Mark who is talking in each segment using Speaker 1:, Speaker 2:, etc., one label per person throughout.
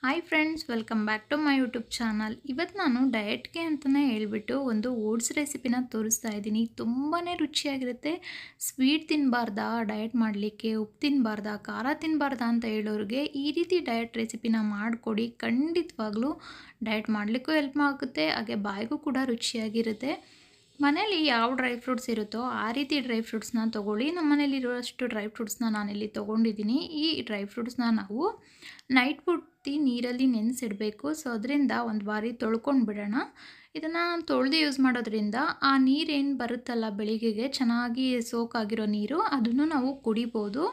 Speaker 1: Hi friends, welcome back to my YouTube channel. ಇವತ್ತು ನಾನು ಡಯಟ್ಗೆ ಅಂತಲೇ ಹೇಳ್ಬಿಟ್ಟು ಒಂದು ಓಟ್ಸ್ ರೆಸಿಪಿನ ತೋರಿಸ್ತಾ ಇದ್ದೀನಿ. ತುಂಬಾ ರುಚಿಯಾಗಿರುತ್ತೆ. ಸ್ವೀಟ್ ತಿನ್ನಬಾರ್ದಾ, ಡಯಟ್ ಮಾಡಲಿಕ್ಕೆ ಉಪ್ಪು ತಿನ್ನಬಾರ್ದಾ, ಖಾರ ತಿನ್ನಬಾರ್ದಾ ಅಂತ ಹೇಳೋರಿಗೆ ಈ ರೀತಿ ಡಯಟ್ ರೆಸಿಪಿನ ಮಾಡಿಕೊಡಿ. ಖಂಡಿತವಾಗ್ಲೂ ಡಯಟ್ ಮಾಡಲಿಕ್ಕೂ ಹೆಲ್ಪ್ ಆಗುತ್ತೆ, ಹಾಗೆ ಬಾಯಿಗೂ ಕೂಡ ರುಚಿಯಾಗಿರುತ್ತೆ. ಮನೇಲಿ ಯಾವ ಡ್ರೈ ಫ್ರೂಟ್ಸ್ ಇರುತ್ತೋ ಆ ರೀತಿ ಡ್ರೈ ಫ್ರೂಟ್ಸ್ನ ತೊಗೊಳ್ಳಿ. ನಮ್ಮ ಮನೇಲಿರುವಷ್ಟು ಡ್ರೈ ಫ್ರೂಟ್ಸ್ನ ನಾನಿಲ್ಲಿ ತೊಗೊಂಡಿದ್ದೀನಿ. ಈ ಡ್ರೈ ಫ್ರೂಟ್ಸ್ನ ನಾವು ನೈಟ್ ಪೂರ್ತಿ ನೀರಲ್ಲಿ ನೆನೆಸಿಡಬೇಕು. ಸೊ ಅದರಿಂದ ಒಂದು ಬಾರಿ ತೊಳ್ಕೊಂಡು ಬಿಡೋಣ. ಇದನ್ನು ತೊಳೆದು ಯೂಸ್ ಮಾಡೋದ್ರಿಂದ ಆ ನೀರೇನು ಬರುತ್ತಲ್ಲ ಬೆಳಿಗ್ಗೆಗೆ ಚೆನ್ನಾಗಿ ಸೋಕಾಗಿರೋ ನೀರು, ಅದನ್ನು ನಾವು ಕುಡಿಬೋದು.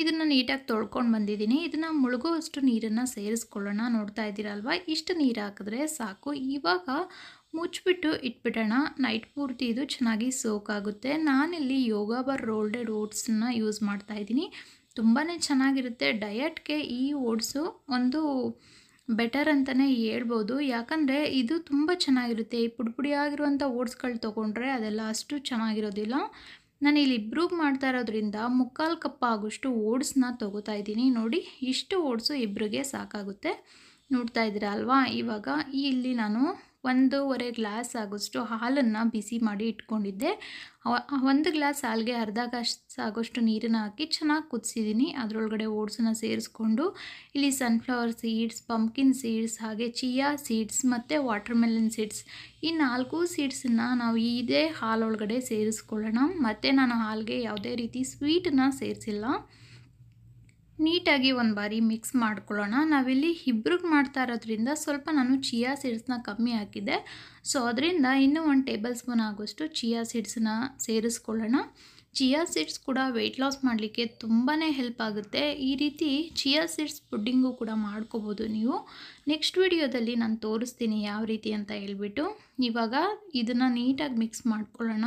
Speaker 1: ಇದನ್ನು ನೀಟಾಗಿ ತೊಳ್ಕೊಂಡು ಬಂದಿದ್ದೀನಿ. ಇದನ್ನು ಮುಳುಗುವಷ್ಟು ನೀರನ್ನು ಸೇರಿಸ್ಕೊಳ್ಳೋಣ. ನೋಡ್ತಾ ಇದ್ದೀರಲ್ವ, ಇಷ್ಟು ನೀರು ಹಾಕಿದ್ರೆ ಸಾಕು. ಇವಾಗ ಮುಚ್ಚಿಬಿಟ್ಟು ಇಟ್ಬಿಡೋಣ. ನೈಟ್ ಪೂರ್ತಿ ಇದು ಚೆನ್ನಾಗಿ ಸೋಕಾಗುತ್ತೆ. ನಾನಿಲ್ಲಿ ಯೋಗ ಬಾರ್ ರೋಲ್ಡೆಡ್ ಓಟ್ಸನ್ನ ಯೂಸ್ ಮಾಡ್ತಾಯಿದ್ದೀನಿ. ತುಂಬಾ ಚೆನ್ನಾಗಿರುತ್ತೆ. ಡಯಟ್ಗೆ ಈ ಓಟ್ಸು ಒಂದು ಬೆಟರ್ ಅಂತಲೇ ಹೇಳ್ಬೋದು. ಯಾಕಂದರೆ ಇದು ತುಂಬ ಚೆನ್ನಾಗಿರುತ್ತೆ. ಈ ಪುಡಿಯಾಗಿರುವಂಥ ಓಟ್ಸ್ಗಳು ತೊಗೊಂಡ್ರೆ ಅದೆಲ್ಲ ಅಷ್ಟು ಚೆನ್ನಾಗಿರೋದಿಲ್ಲ. ನಾನು ಇಲ್ಲಿ ಇಬ್ಬರಿಗೆ ಮಾಡ್ತಾ ಇರೋದ್ರಿಂದ 3/4 ಕಪ್ ಆಗೋಷ್ಟು ಓಟ್ಸ್ನ ತೊಗೋತಾ ಇದ್ದೀನಿ. ನೋಡಿ, ಇಷ್ಟು ಓಟ್ಸು ಇಬ್ಬರಿಗೆ ಸಾಕಾಗುತ್ತೆ. ನೋಡ್ತಾ ಇದ್ದೀರಾ ಅಲ್ವಾ. ಇವಾಗ ಇಲ್ಲಿ ನಾನು 1.5 ಗ್ಲಾಸ್ ಆಗೋಷ್ಟು ಹಾಲನ್ನು ಬಿಸಿ ಮಾಡಿ ಇಟ್ಕೊಂಡಿದ್ದೆ. 1 ಗ್ಲಾಸ್ ಹಾಲಿಗೆ ಅರ್ಧ ಗ್ಲಾಸ್ ಆಗೋಷ್ಟು ನೀರನ್ನು ಹಾಕಿ ಚೆನ್ನಾಗಿ ಕುದಿಸಿದ್ದೀನಿ. ಅದರೊಳಗಡೆ ಓಟ್ಸನ್ನು ಸೇರಿಸ್ಕೊಂಡು ಇಲ್ಲಿ ಸನ್ಫ್ಲವರ್ ಸೀಡ್ಸ್, ಪಂಪ್ಕಿನ್ ಸೀಡ್ಸ್, ಹಾಗೆ ಚಿಯಾ ಸೀಡ್ಸ್ ಮತ್ತು ವಾಟರ್ಮೆಲನ್ ಸೀಡ್ಸ್, ಈ 4 ಸೀಡ್ಸನ್ನು ನಾವು ಇದೇ ಹಾಲೊಳಗಡೆ ಸೇರಿಸ್ಕೊಳ್ಳೋಣ. ಮತ್ತು ನಾನು ಹಾಲಿಗೆ ಯಾವುದೇ ರೀತಿ ಸ್ವೀಟನ್ನು ಸೇರಿಸಿಲ್ಲ. ನೀಟಾಗಿ ಒಂದು ಬಾರಿ ಮಿಕ್ಸ್ ಮಾಡ್ಕೊಳ್ಳೋಣ. ನಾವಿಲ್ಲಿ ಇಬ್ರಿಗೆ ಮಾಡ್ತಾ ಇರೋದ್ರಿಂದ ಸ್ವಲ್ಪ ನಾನು ಚಿಯಾ ಸೀಡ್ಸ್ನ ಕಮ್ಮಿ ಹಾಕಿದ್ದೆ. ಸೊ ಅದರಿಂದ ಇನ್ನೂ 1 ಟೇಬಲ್ ಸ್ಪೂನ್ ಆಗೋಷ್ಟು ಚಿಯಾ ಸೀಡ್ಸನ್ನ ಸೇರಿಸ್ಕೊಳ್ಳೋಣ. ಚಿಯಾ ಸೀಡ್ಸ್ ಕೂಡ ವೆಯ್ಟ್ ಲಾಸ್ ಮಾಡಲಿಕ್ಕೆ ತುಂಬಾ ಹೆಲ್ಪ್ ಆಗುತ್ತೆ. ಈ ರೀತಿ ಚಿಯಾ ಸೀಡ್ಸ್ ಪುಡ್ಡಿಂಗು ಕೂಡ ಮಾಡ್ಕೋಬೋದು ನೀವು. ನೆಕ್ಸ್ಟ್ ವಿಡಿಯೋದಲ್ಲಿ ನಾನು ತೋರಿಸ್ತೀನಿ ಯಾವ ರೀತಿ ಅಂತ ಹೇಳ್ಬಿಟ್ಟು. ಇವಾಗ ಇದನ್ನು ನೀಟಾಗಿ ಮಿಕ್ಸ್ ಮಾಡ್ಕೊಳ್ಳೋಣ.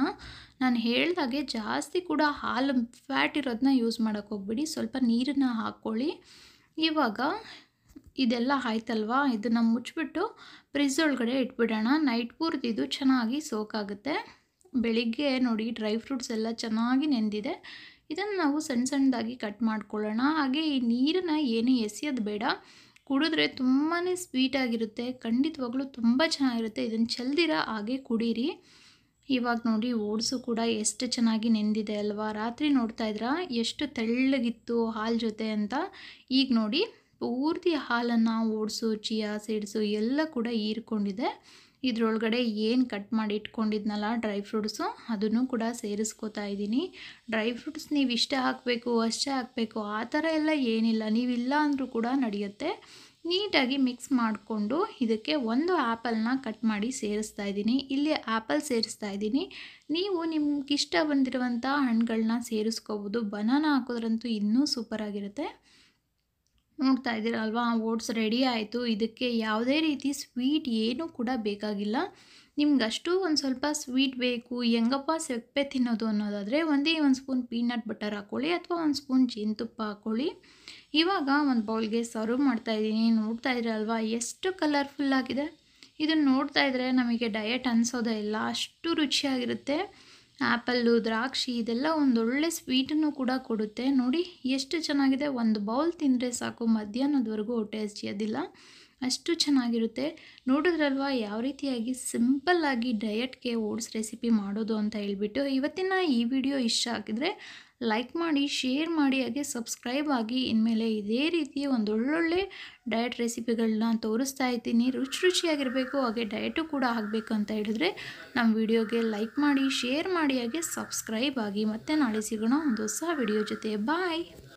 Speaker 1: ನಾನು ಹೇಳ್ದಾಗೆ ಜಾಸ್ತಿ ಕೂಡ ಹಾಲು ಫ್ಯಾಟ್ ಇರೋದನ್ನ ಯೂಸ್ ಮಾಡೋಕ್ಕೆ ಹೋಗ್ಬಿಡಿ. ಸ್ವಲ್ಪ ನೀರನ್ನು ಹಾಕ್ಕೊಳ್ಳಿ. ಇವಾಗ ಇದೆಲ್ಲ ಆಯ್ತಲ್ವಾ, ಇದನ್ನು ಮುಚ್ಚಿಬಿಟ್ಟು ಫ್ರಿಜ್ ಒಳಗಡೆ ಇಟ್ಬಿಡೋಣ. ನೈಟ್ ಪೂರ್ತಿ ಇದು ಚೆನ್ನಾಗಿ ಸೋಕಾಗುತ್ತೆ. ಬೆಳಿಗ್ಗೆ ನೋಡಿ, ಡ್ರೈ ಫ್ರೂಟ್ಸ್ ಎಲ್ಲ ಚೆನ್ನಾಗಿ ನೆಂದಿದೆ. ಇದನ್ನು ನಾವು ಸಣ್ಣದಾಗಿ ಕಟ್ ಮಾಡ್ಕೊಳ್ಳೋಣ. ಹಾಗೆ ಈ ನೀರನ್ನು ಏನೇ ಎಸೆಯೋದು ಬೇಡ. ಕುಡಿದ್ರೆ ತುಂಬಾ ಸ್ವೀಟಾಗಿರುತ್ತೆ. ಖಂಡಿತವಾಗ್ಲೂ ತುಂಬ ಚೆನ್ನಾಗಿರುತ್ತೆ. ಇದನ್ನು ಚೆಲ್ದಿರ ಹಾಗೆ ಕುಡೀರಿ. ಇವಾಗ ನೋಡಿ, ಓಟ್ಸು ಕೂಡ ಎಷ್ಟು ಚೆನ್ನಾಗಿ ನೆಂದಿದೆ ಅಲ್ವಾ. ರಾತ್ರಿ ನೋಡ್ತಾ ಇದ್ರಾ ಎಷ್ಟು ತೆಳ್ಳಗಿತ್ತು ಹಾಲು ಜೊತೆ ಅಂತ. ಈಗ ನೋಡಿ, ಪೂರ್ತಿ ಹಾಲನ್ನು ಓಟ್ಸು, ಚಿಯಾ ಸೀಡ್ಸು ಎಲ್ಲ ಕೂಡ ಹೀರ್ಕೊಂಡಿದೆ. ಇದರೊಳಗಡೆ ಏನು ಕಟ್ ಮಾಡಿ ಇಟ್ಕೊಂಡಿದ್ನಲ್ಲ ಡ್ರೈ ಫ್ರೂಟ್ಸು, ಅದನ್ನು ಕೂಡ ಸೇರಿಸ್ಕೋತಾ ಇದ್ದೀನಿ. ಡ್ರೈ ಫ್ರೂಟ್ಸ್ ನೀವು ಇಷ್ಟೇ ಹಾಕಬೇಕು, ಅಷ್ಟೇ ಹಾಕಬೇಕು ಆ ಥರ ಎಲ್ಲ ಏನಿಲ್ಲ. ನೀವಿಲ್ಲ ಅಂದರೂ ಕೂಡ ನಡೆಯುತ್ತೆ. ನೀಟಾಗಿ ಮಿಕ್ಸ್ ಮಾಡಿಕೊಂಡು ಇದಕ್ಕೆ 1 ಆ್ಯಪಲ್ನ ಕಟ್ ಮಾಡಿ ಸೇರಿಸ್ತಾ ಇದ್ದೀನಿ. ಇಲ್ಲಿ ಆ್ಯಪಲ್ ಸೇರಿಸ್ತಾ ಇದ್ದೀನಿ. ನೀವು ನಿಮ್ಗೆ ಇಷ್ಟ ಬಂದಿರುವಂಥ ಹಣ್ಣುಗಳನ್ನ ಸೇರಿಸ್ಕೋಬೋದು. ಬನಾನಾ ಹಾಕೋದ್ರಂತೂ ಇನ್ನೂ ಸೂಪರಾಗಿರುತ್ತೆ. ನೋಡ್ತಾ ಇದ್ದೀರಲ್ವಾ, ಓಟ್ಸ್ ರೆಡಿ ಆಯಿತು. ಇದಕ್ಕೆ ಯಾವುದೇ ರೀತಿ ಸ್ವೀಟ್ ಏನೂ ಕೂಡ ಬೇಕಾಗಿಲ್ಲ. ನಿಮ್ಗೆ ಅಷ್ಟು ಒಂದು ಸ್ವಲ್ಪ ಸ್ವೀಟ್ ಬೇಕು, ಹೆಂಗಪ್ಪ ಸಪ್ಪೆ ತಿನ್ನೋದು ಅನ್ನೋದಾದರೆ ಒಂದೇ 1 ಸ್ಪೂನ್ ಪೀನಟ್ ಬಟರ್ ಹಾಕ್ಕೊಳ್ಳಿ, ಅಥವಾ 1 ಸ್ಪೂನ್ ಜೇನುತುಪ್ಪ ಹಾಕ್ಕೊಳ್ಳಿ. ಇವಾಗ ಒಂದು ಬೌಲ್ಗೆ ಸರ್ವ್ ಮಾಡ್ತಾಯಿದ್ದೀನಿ. ನೋಡ್ತಾ ಇದ್ದೀರಲ್ವಾ ಎಷ್ಟು ಕಲರ್ಫುಲ್ಲಾಗಿದೆ. ಇದನ್ನು ನೋಡ್ತಾ ಇದ್ದರೆ ನಮಗೆ ಡಯಟ್ ಅನಿಸೋದೇ ಇಲ್ಲ, ಅಷ್ಟು ರುಚಿಯಾಗಿರುತ್ತೆ. ಆ್ಯಪಲ್ಲು, ದ್ರಾಕ್ಷಿ ಇದೆಲ್ಲ ಒಂದೊಳ್ಳೆ ಸ್ವೀಟನ್ನು ಕೂಡ ಕೊಡುತ್ತೆ. ನೋಡಿ ಎಷ್ಟು ಚೆನ್ನಾಗಿದೆ. ಒಂದು ಬೌಲ್ ತಿಂದರೆ ಸಾಕು, ಮಧ್ಯಾಹ್ನದವರೆಗೂ ಹೊಟ್ಟೆ ಹಸಿಯೋದಿಲ್ಲ, ಅಷ್ಟು ಚೆನ್ನಾಗಿರುತ್ತೆ. ನೋಡಿದ್ರಲ್ವ ಯಾವ ರೀತಿಯಾಗಿ ಸಿಂಪಲ್ಲಾಗಿ ಡಯಟ್ಗೆ ಓಟ್ಸ್ ರೆಸಿಪಿ ಮಾಡೋದು ಅಂತ ಹೇಳ್ಬಿಟ್ಟು. ಇವತ್ತಿನ ಈ ವಿಡಿಯೋ ಇಷ್ಟ ಆಗಿದ್ರೆ ಲೈಕ್ ಮಾಡಿ, ಶೇರ್ ಮಾಡಿ, ಹಾಗೆ ಸಬ್ಸ್ಕ್ರೈಬ್ ಆಗಿ. ಇನ್ಮೇಲೆ ಇದೇ ರೀತಿ ಒಂದೊಳ್ಳೊಳ್ಳೆ ಡಯಟ್ ರೆಸಿಪಿಗಳನ್ನ ತೋರಿಸ್ತಾ ಇದ್ದೀನಿ. ರುಚಿಯಾಗಿರಬೇಕು, ಹಾಗೆ ಡಯಟು ಕೂಡ ಆಗಬೇಕು ಅಂತ ಹೇಳಿದ್ರೆ ನಮ್ಮ ವಿಡಿಯೋಗೆ ಲೈಕ್ ಮಾಡಿ, ಶೇರ್ ಮಾಡಿ, ಹಾಗೆ ಸಬ್ಸ್ಕ್ರೈಬ್ ಆಗಿ. ಮತ್ತೆ ನಾಳೆ ಸಿಗೋಣ ಒಂದು ಹೊಸ ವಿಡಿಯೋ ಜೊತೆ. ಬಾಯ್.